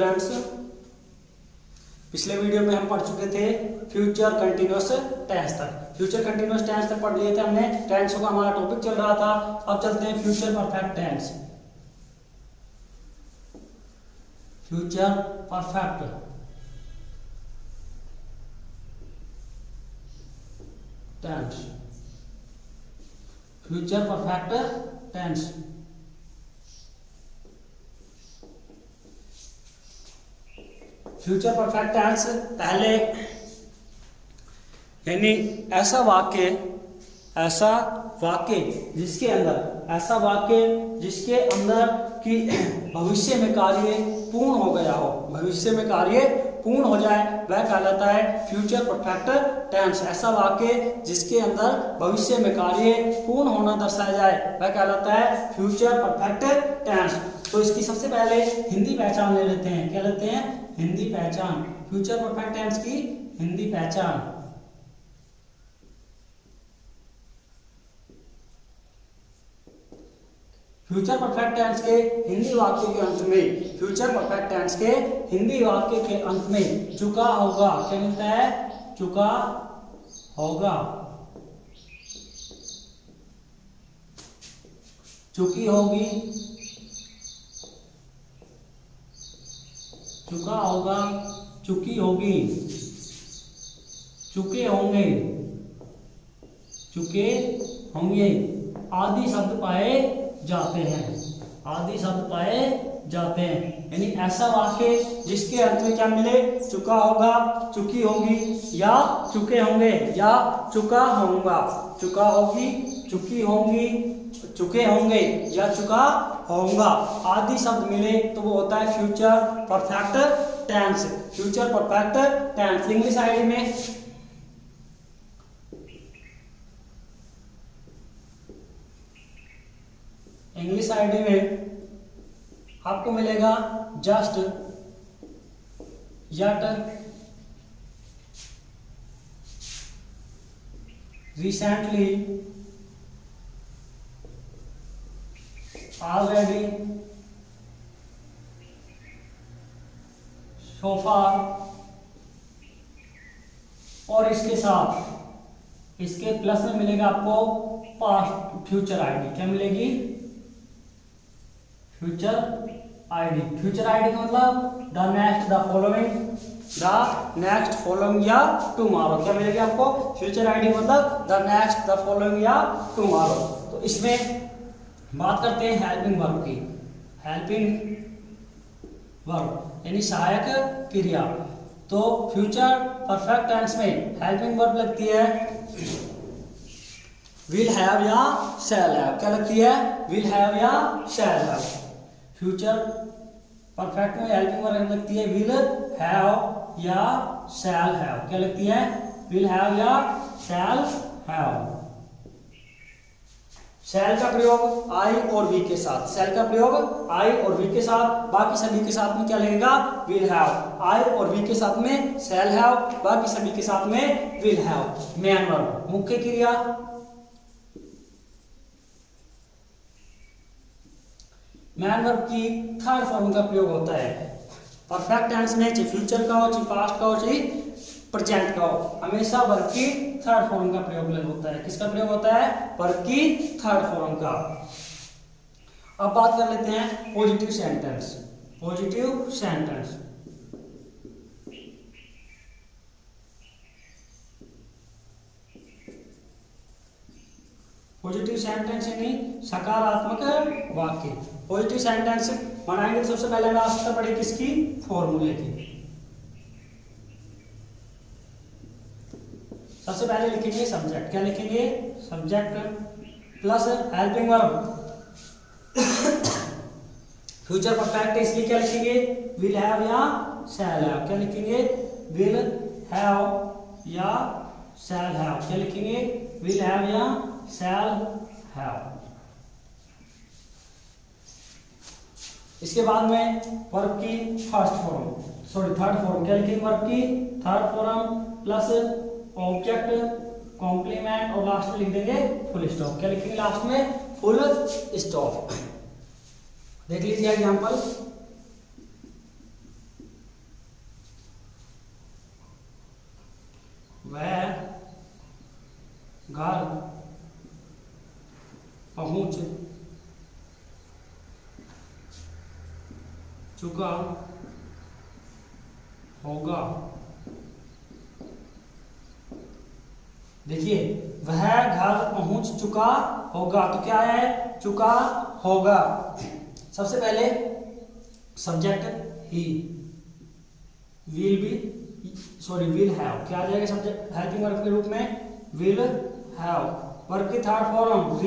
Students, पिछले video में हम पढ़ चुके थे फ्यूचर कंटिन्यूअस टेंस तक। फ्यूचर कंटिन्यूअस टेंस तक पढ़ लिए थे हमने, टेंस का हमारा टॉपिक चल रहा था। अब चलते हैं future perfect tense. Future perfect tense, future perfect tense. Future perfect tense पहले यानी ऐसा वाक्य जिसके अंदर कि भविष्य में कार्य पूर्ण हो गया हो, भविष्य में कार्य पूर्ण हो जाए, वह कहलाता है फ्यूचर परफेक्ट टेंस। ऐसा वाक्य जिसके अंदर भविष्य में कार्य पूर्ण होना दर्शाया जाए, वह कहलाता है फ्यूचर परफेक्ट टेंस। तो इसकी सबसे पहले हिंदी पहचान ले लेते हैं। क्या लेते हैं? हिंदी पहचान। फ्यूचर परफेक्ट टेंस की हिंदी पहचान। फ्यूचर परफेक्ट टेंस के हिंदी वाक्य के अंत में, फ्यूचर परफेक्ट टेंस के हिंदी वाक्य के अंत में चुका होगा क्या मिलता है? चुका होगा, चुकी होगी, चुका होगा, चुकी होगी, चुके होंगे, चुके होंगे आदि शब्द पाए जाते हैं, आदि शब्द पाए जाते हैं। यानी ऐसा वाक्य जिसके अंत में क्या मिले? चुका होगा, चुकी होगी, या चुके होंगे, या चुका होगा, चुका होगी, चुकी होंगी, चुके होंगे, या चुका होगा आदि शब्द मिले तो वो होता है future perfect tense. Future perfect tense. English ID में आपको मिलेगा just, yet, recently, already, so far, और इसके साथ इसके प्लस में मिलेगा आपको पास्ट फ्यूचर आईडी। क्या मिलेगी? Future ID. फ्यूचर आईडी का मतलब the next, the following, the next, following या टुमारो। क्या मिलेगी आपको? फ्यूचर आईडी मतलब द नेक्स्ट, द फॉलोइंग या टुमारो। तो इसमें बात करते हैं हेल्पिंग वर्ब की। हेल्पिंग वर्ब यानी सहायक क्रिया। तो फ्यूचर परफेक्ट टेंस में हेल्पिंग वर्ब लगती है विल हैव या शैल हैव। क्या लगती है? विल हैव या शैल हैव। फ्यूचर परफेक्ट में हेल्पिंग वर्ब लगती है विल हैव या शैल हैव। क्या लगती है? विल हैव या शैल हैव। शैल का प्रयोग आई और वी के साथ, शैल का प्रयोग आई और वी के साथ, बाकी सभी के साथ में क्या लगेगा? Will have. आई और वी के साथ में शैल हैव, बाकी सभी के साथ में विल हैव। मेन वर्ब मुख्य क्रिया। मेन वर्ब की थर्ड फॉर्म का प्रयोग होता है परफेक्ट टेंस में, चाहे फ्यूचर का हो, चाहे पास्ट का हो, चाहे प्रेजेंट का हो, हमेशा वर्ब की थर्ड फॉर्म का प्रयोग होता है। किसका प्रयोग होता है? वर्ब की थर्ड फॉर्म का। अब बात कर लेते हैं positive sentence. Positive sentence positive sentence यानी सकारात्मक वाक्य। पॉजिटिव सेंटेंस बनाएंगे सबसे पहले हमें आवश्यकता पड़ेगी किसकी? फॉर्मूले की। सबसे पहले लिखेंगे सब्जेक्ट। क्या लिखेंगे? Subject plus helping verb. Future perfect है इसलिए क्या लिखेंगे? विल हैव या शैल हैव। क्या लिखेंगे? विल हैव या शैल हैव। क्या लिखेंगे? विल हैव या शैल हैव। इसके बाद में वर्ब की थर्ड फॉर्म। क्या लिखेंगे? वर्ब की third form plus object, complement और लास्ट में लिख देंगे फुल स्टॉप। क्या लिखेंगे लास्ट में? Full stop. देख लीजिए एग्जांपल। घर पहुंच चुका होगा। देखिए वह घर पहुंच चुका होगा, तो क्या है, चुका होगा। सबसे पहले सब्जेक्ट ही, विल हैव क्या आ जाएगा सब्जेक्ट हेल्पिंग वर्ब के रूप में, विल हैव। वर्ब की थर्ड फॉर्म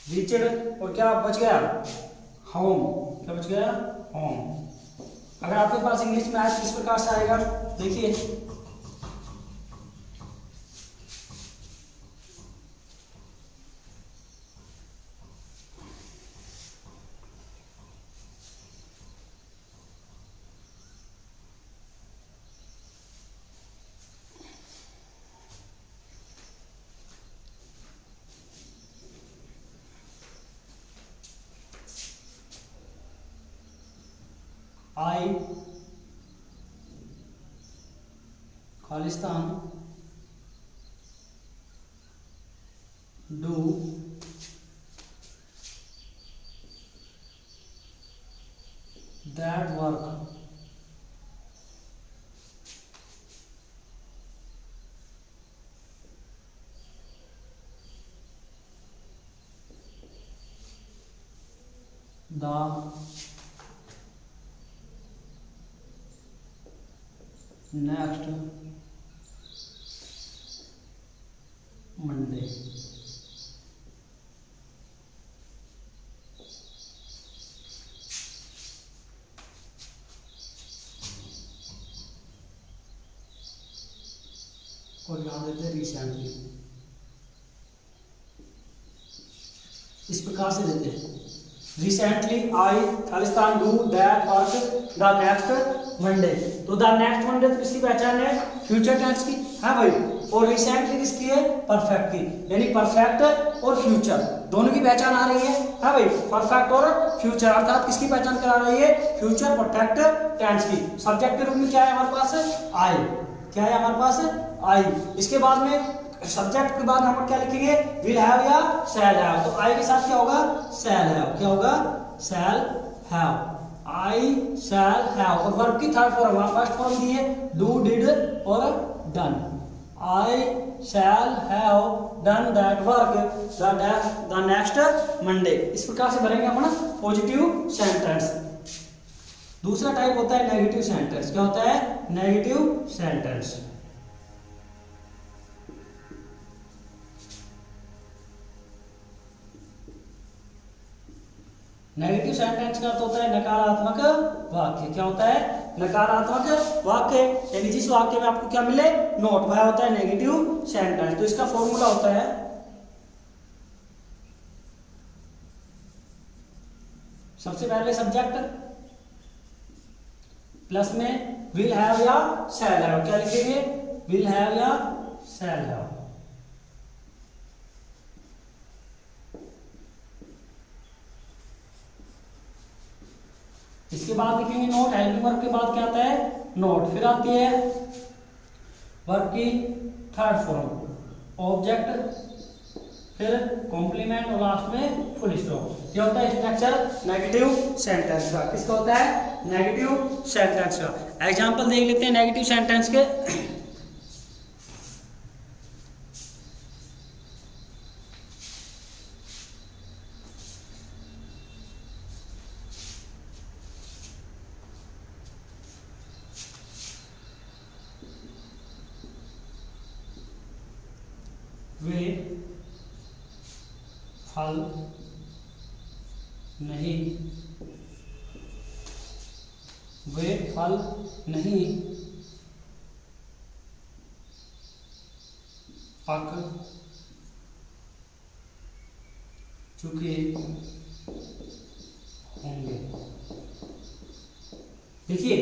रीच्ड और क्या बच गया, होम। क्या बच गया, होम। अगर आपके पास इंग्लिश में आए तो किस प्रकार से आएगा, देखिए आई खालिस्तान do that work the next Monday. और यहां देते हैं रिसेंटली, इस प्रकार से देते हैं रिसेंटली आई खालिस्तान do that work the next Monday. तो द नेक्स्ट मंडे तो किसकी पहचान है, फ्यूचर टेंस की है भाई, और रिसेंटली किसकी है, परफेक्ट की। यानी परफेक्ट और फ्यूचर दोनों की पहचान आ रही है भाई, परफेक्ट और फ्यूचर, अर्थात किसकी पहचान करा रही है, फ्यूचर परफेक्ट टेंस की। सब्जेक्ट के रूप में क्या है हमारे पास, आई। क्या है हमारे पास, आई। इसके बाद में सब्जेक्ट के बाद हम क्या लिखेंगे, विल हैव या शैल हैव। तो आई के साथ क्या होगा, शैल हैव। क्या होगा, shall have. I shall have. और वर्ब की थर्ड फॉर्म, हमारे फर्स्ट फॉर्म दी है डू, डिड और done. I shall have done that work the next Monday. इस प्रकार से भरेंगे अपना पॉजिटिव सेंटेंस। दूसरा टाइप होता है नेगेटिव सेंटेंस। क्या होता है, नेगेटिव सेंटेंस। नेगेटिव सेंटेंस का अर्थ होता है नकारात्मक वाक्य। क्या होता है, नकारात्मक वाक्य। यानी जिस वाक्य में आपको क्या मिले, नोट, वह होता है नेगेटिव सेंटेंस। तो इसका फॉर्मूला होता है सबसे पहले सब्जेक्ट प्लस में विल हैव या शैल हैव। क्या लिखेंगे, विल हैव या शैल हैव। इसके बाद लिखेंगे नोट। हेल्पिंग वर्ब के बाद क्या आता है, नोट। फिर आती है वर्ब की थर्ड फॉर्म ऑब्जेक्ट, फिर कॉम्प्लीमेंट और लास्ट में फुल स्टॉप। ये होता है स्ट्रक्चर नेगेटिव सेंटेंस का। किसका होता है, नेगेटिव सेंटेंस का। एग्जांपल देख लेते हैं नेगेटिव सेंटेंस के। वे फल नहीं, वे फल नहीं पक चुके होंगे। देखिए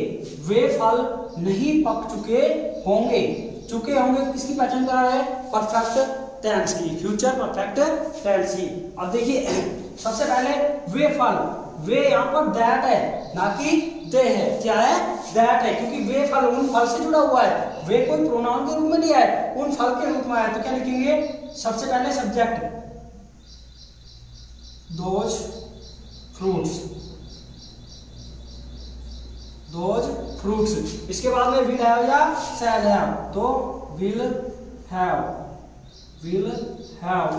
वे फल नहीं पक चुके होंगे। चुके होंगे किसकी पहचान करा रहा है, परफेक्ट टेंस की, फ्यूचर परफेक्ट टेंस की। अब देखिए सबसे पहले वे फल, वे यहाँ पर दैट है ना कि ते है, क्या है, दैट है, क्योंकि वे फल उन फल से जुड़ा हुआ है, वे कोई प्रोनाउन के रूप में नहीं आए, उन फल के रूप में आया, तो क्या लिखेंगे, सबसे पहले subject, those fruits, those fruits, इसके बाद में विल हैव या शैल हैव, तो विल हैव,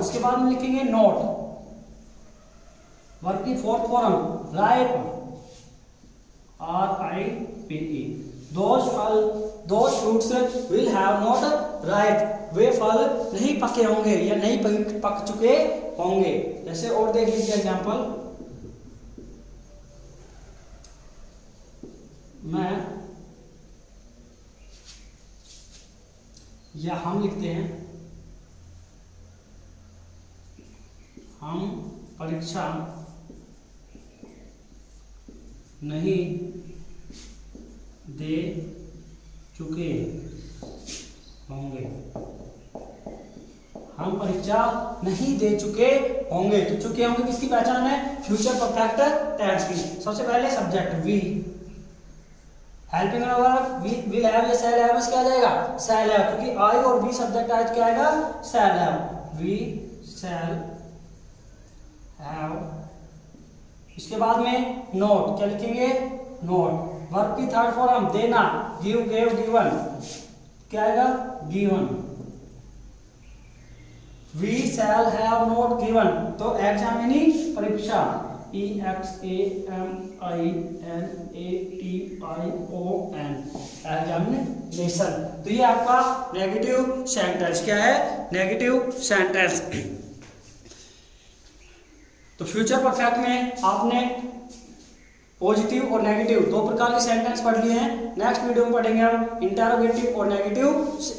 उसके बाद में लिखेंगे नोट, वर्ब की fourth form right, RIPE, those fruits will have not right, वे फल नहीं पके होंगे या नहीं पक चुके होंगे। जैसे और देख लीजिए एग्जांपल, मैं या हम लिखते हैं, हम परीक्षा नहीं दे चुके होंगे, हम परीक्षा नहीं दे चुके होंगे, तो चुके होंगे किसकी पहचान है, फ्यूचर परफेक्ट टेंस की। सबसे पहले subject we, helping verb will have या शैल हैव, क्या आ जाएगा, शैल हैव, क्योंकि आई और वी सब्जेक्ट आए तो क्या आएगा, shall have, we shall have. इसके बाद में नोट, क्या लिखेंगे, नोट, वर्ब की थर्ड फॉर्म देना, गिव गेव गिवन, क्या आएगा, given, we shall have not given, तो एग्जामिनी परीक्षा, EXAMINATION, एग्जामिनेशन। तो ये आपका नेगेटिव सेंटेंस, क्या है, नेगेटिव सेंटेंस। तो फ्यूचर परफेक्ट में आपने पॉजिटिव और नेगेटिव दो प्रकार के सेंटेंस पढ़ लिए हैं। नेक्स्ट वीडियो में पढ़ेंगे हम इंटरोगेटिव और नेगेटिव,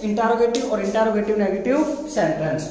इंटरोगेटिव और इंटरोगेटिव नेगेटिव सेंटेंस।